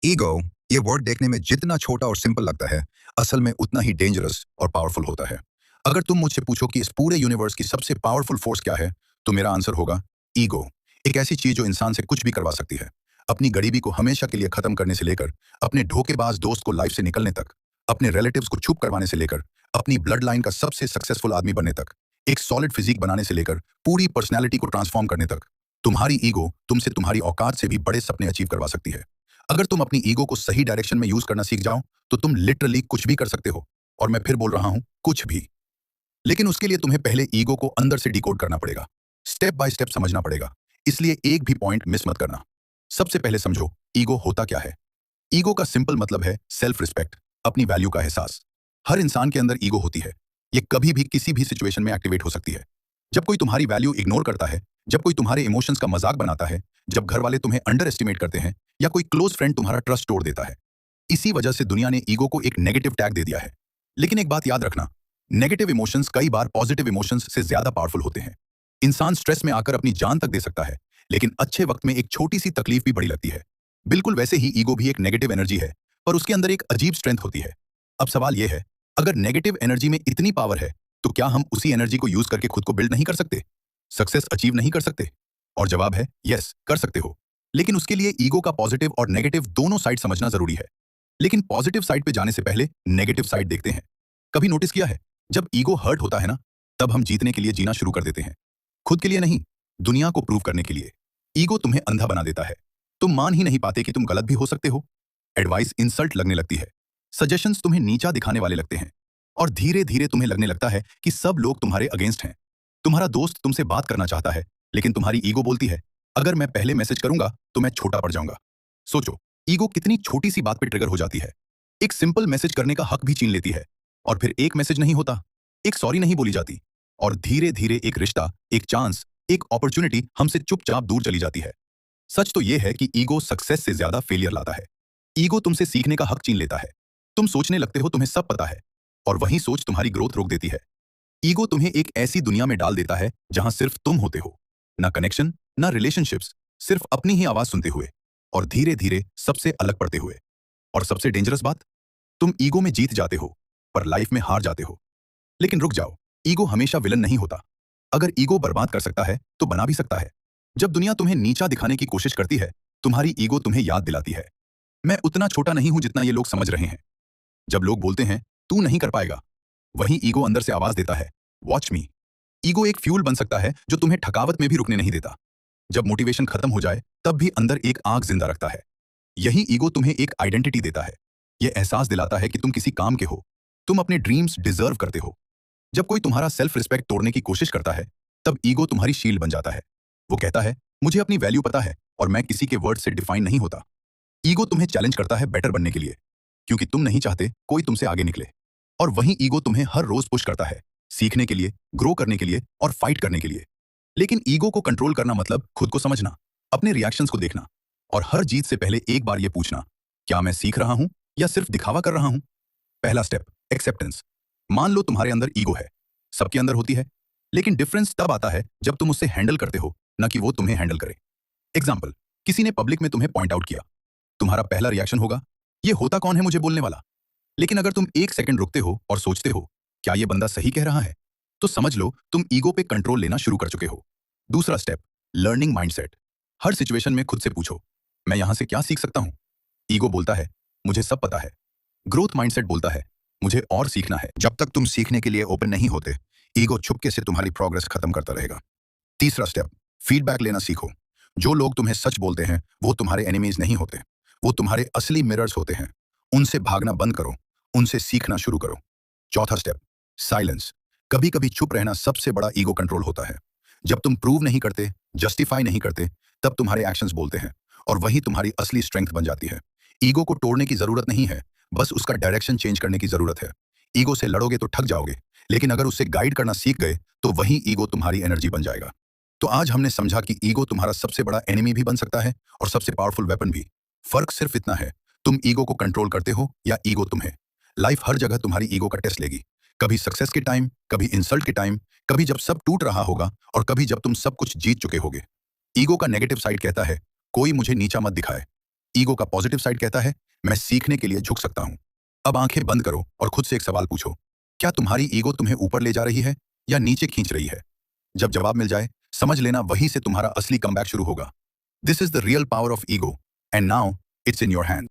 Ego ये word देखने में जितना छोटा और सिंपल लगता है, असल में उतना ही डेंजरस और पावरफुल होता है। अगर तुम मुझसे पूछो कि इस पूरे यूनिवर्स की सबसे पावरफुल फोर्स क्या है, तो मेरा आंसर होगा ईगो। एक ऐसी चीज जो इंसान से कुछ भी करवा सकती है। अपनी गरीबी को हमेशा के लिए खत्म करने से लेकर अपने धोखेबाज दोस्त को लाइफ से निकलने तक, अपने रिलेटिव्स को चुप करवाने से लेकर अपनी ब्लड लाइन का सबसे सक्सेसफुल आदमी बनने तक, एक सॉलिड फिजिक बनाने से लेकर पूरी पर्सनैलिटी को ट्रांसफॉर्म करने तक, तुम्हारी ईगो तुमसे तुम्हारी औकात से भी बड़े सपने अचीव करवा सकती है। अगर तुम अपनी ईगो को सही डायरेक्शन में यूज करना सीख जाओ, तो तुम लिटरली कुछ भी कर सकते हो। और मैं फिर बोल रहा हूं, कुछ भी। लेकिन उसके लिए तुम्हें पहले ईगो को अंदर से डिकोड करना पड़ेगा। स्टेप बाय स्टेप समझना पड़ेगा। इसलिए एक भी पॉइंट मिस मत करना। सबसे पहले समझो, ईगो होता क्या है। ईगो का सिंपल मतलब है सेल्फ रिस्पेक्ट, अपनी वैल्यू का एहसास। हर इंसान के अंदर ईगो होती है। ये कभी भी किसी भी सिचुएशन में एक्टिवेट हो सकती है। जब कोई तुम्हारी वैल्यू इग्नोर करता है, जब कोई तुम्हारे इमोशंस का मजाक बनाता है, जब घर वाले तुम्हें अंडर एस्टिमेट करते हैं, या कोई क्लोज फ्रेंड तुम्हारा ट्रस्ट तोड़ देता है। इसी वजह से दुनिया ने ईगो को एक नेगेटिव टैग दे दिया है। लेकिन एक बात याद रखना, नेगेटिव इमोशंस कई बार पॉजिटिव इमोशंस से ज्यादा पावरफुल होते हैं। इंसान स्ट्रेस में आकर अपनी जान तक दे सकता है, लेकिन अच्छे वक्त में एक छोटी सी तकलीफ भी बड़ी लगती है। बिल्कुल वैसे ही ईगो भी एक नेगेटिव एनर्जी है, पर उसके अंदर एक अजीब स्ट्रेंथ होती है। अब सवाल यह है, अगर नेगेटिव एनर्जी में इतनी पावर है, तो क्या हम उसी एनर्जी को यूज करके खुद को बिल्ड नहीं कर सकते, सक्सेस अचीव नहीं कर सकते? और जवाब है यस, कर सकते हो। लेकिन उसके लिए ईगो का पॉजिटिव और नेगेटिव दोनों साइड समझना जरूरी है। लेकिन पॉजिटिव साइड पे जाने से पहले नेगेटिव साइड देखते हैं। कभी नोटिस किया है, जब ईगो हर्ट होता है ना, तब हम जीतने के लिए जीना शुरू कर देते हैं। खुद के लिए नहीं, दुनिया को प्रूव करने के लिए। ईगो तुम्हें अंधा बना देता है। तुम मान ही नहीं पाते कि तुम गलत भी हो सकते हो। एडवाइस इंसल्ट लगने लगती है। सजेशंस तुम्हें नीचा दिखाने वाले लगते हैं। और धीरे धीरे तुम्हें लगने लगता है कि सब लोग तुम्हारे अगेंस्ट हैं। तुम्हारा दोस्त तुमसे बात करना चाहता है, लेकिन तुम्हारी ईगो बोलती है, अगर मैं पहले मैसेज करूंगा तो मैं छोटा पड़ जाऊंगा। सोचो, ईगो कितनी छोटी सी बात पे ट्रिगर हो जाती है। एक सिंपल मैसेज करने का हक भी छीन लेती है। और फिर एक मैसेज नहीं होता, एक सॉरी नहीं बोली जाती, और धीरे धीरे एक रिश्ता, एक चांस, एक अपॉर्चुनिटी हमसे चुपचाप दूर चली जाती है। सच तो यह है कि ईगो सक्सेस से ज्यादा फेलियर लाता है। ईगो तुमसे सीखने का हक छीन लेता है। तुम सोचने लगते हो तुम्हें सब पता है, और वही सोच तुम्हारी ग्रोथ रोक देती है। ईगो तुम्हें एक ऐसी दुनिया में डाल देता है जहां सिर्फ तुम होते हो। ना कनेक्शन, ना रिलेशनशिप्स, सिर्फ अपनी ही आवाज सुनते हुए, और धीरे धीरे सबसे अलग पड़ते हुए। और सबसे डेंजरस बात, तुम ईगो में जीत जाते हो, पर लाइफ में हार जाते हो। लेकिन रुक जाओ, ईगो हमेशा विलन नहीं होता। अगर ईगो बर्बाद कर सकता है, तो बना भी सकता है। जब दुनिया तुम्हें नीचा दिखाने की कोशिश करती है, तुम्हारी ईगो तुम्हें याद दिलाती है, मैं उतना छोटा नहीं हूं जितना ये लोग समझ रहे हैं। जब लोग बोलते हैं तू नहीं कर पाएगा, वहीं ईगो अंदर से आवाज देता है, वॉच मी। ईगो एक फ्यूल बन सकता है जो तुम्हें थकावट में भी रुकने नहीं देता। जब मोटिवेशन खत्म हो जाए, तब भी अंदर एक आग जिंदा रखता है। यही ईगो तुम्हें एक आइडेंटिटी देता है। यह एहसास दिलाता है कि तुम किसी काम के हो, तुम अपने ड्रीम्स डिजर्व करते हो। जब कोई तुम्हारा सेल्फ रिस्पेक्ट तोड़ने की कोशिश करता है, तब ईगो तुम्हारी शील्ड बन जाता है। वो कहता है, मुझे अपनी वैल्यू पता है, और मैं किसी के वर्ड से डिफाइन नहीं होता। ईगो तुम्हें चैलेंज करता है बेटर बनने के लिए, क्योंकि तुम नहीं चाहते कोई तुमसे आगे निकले। और वहीं ईगो तुम्हें हर रोज पुश करता है, सीखने के लिए, ग्रो करने के लिए, और फाइट करने के लिए। लेकिन ईगो को कंट्रोल करना मतलब खुद को समझना, अपने रिएक्शंस को देखना, और हर जीत से पहले एक बार ये पूछना, क्या मैं सीख रहा हूं या सिर्फ दिखावा कर रहा हूं? पहला स्टेप, एक्सेप्टेंस। मान लो तुम्हारे अंदर ईगो है, सबके अंदर होती है। लेकिन डिफरेंस तब आता है जब तुम उसे हैंडल करते हो, ना कि वो तुम्हें हैंडल करे। एग्जाम्पल, किसी ने पब्लिक में तुम्हें पॉइंट आउट किया। तुम्हारा पहला रिएक्शन होगा, ये होता कौन है मुझे बोलने वाला? लेकिन अगर तुम एक सेकंड रुकते हो और सोचते हो, क्या ये बंदा सही कह रहा है, तो समझ लो तुम ईगो पे कंट्रोल लेना शुरू कर चुके हो। दूसरा स्टेप, लर्निंग माइंडसेट। हर सिचुएशन में खुद से पूछो, मैं यहां से क्या सीख सकता हूं? ईगो बोलता है, मुझे सब पता है। ग्रोथ माइंडसेट बोलता है, मुझे और सीखना है। जब तक तुम सीखने के लिए ओपन नहीं होते, ईगो छुपके से तुम्हारी प्रोग्रेस खत्म करता रहेगा। तीसरा स्टेप, फीडबैक लेना सीखो। जो लोग तुम्हें सच बोलते हैं, वो तुम्हारे एनिमीज नहीं होते, वो तुम्हारे असली मिरर्स होते हैं। उनसे भागना बंद करो, उनसे सीखना शुरू करो। चौथा स्टेप, साइलेंस। कभी कभी चुप रहना सबसे बड़ा ईगो कंट्रोल होता है। जब तुम प्रूव नहीं करते, जस्टिफाई नहीं करते, तब तुम्हारे एक्शंस बोलते हैं, और वही तुम्हारी असली स्ट्रेंथ बन जाती है। ईगो को तोड़ने की जरूरत नहीं है, बस उसका डायरेक्शन चेंज करने की जरूरत है। ईगो से लड़ोगे तो थक जाओगे, लेकिन अगर उससे गाइड करना सीख गए, तो वही ईगो तुम्हारी एनर्जी बन जाएगा। तो आज हमने समझा कि ईगो तुम्हारा सबसे बड़ा एनिमी भी बन सकता है, और सबसे पावरफुल वेपन भी। फर्क सिर्फ इतना है, तुम ईगो को कंट्रोल करते हो या ईगो तुम्हें। लाइफ हर जगह तुम्हारी ईगो का टेस्ट लेगी। कभी सक्सेस के टाइम, कभी इंसल्ट के टाइम, कभी जब सब टूट रहा होगा, और कभी जब तुम सब कुछ जीत चुके होगे। ईगो का नेगेटिव साइड कहता है, कोई मुझे नीचा मत दिखाए। ईगो का पॉजिटिव साइड कहता है, मैं सीखने के लिए झुक सकता हूं। अब आंखें बंद करो और खुद से एक सवाल पूछो, क्या तुम्हारी ईगो तुम्हें ऊपर ले जा रही है या नीचे खींच रही है? जब जवाब मिल जाए, समझ लेना वहीं से तुम्हारा असली कमबैक शुरू होगा। This is the real power of ego and now it's in your hand.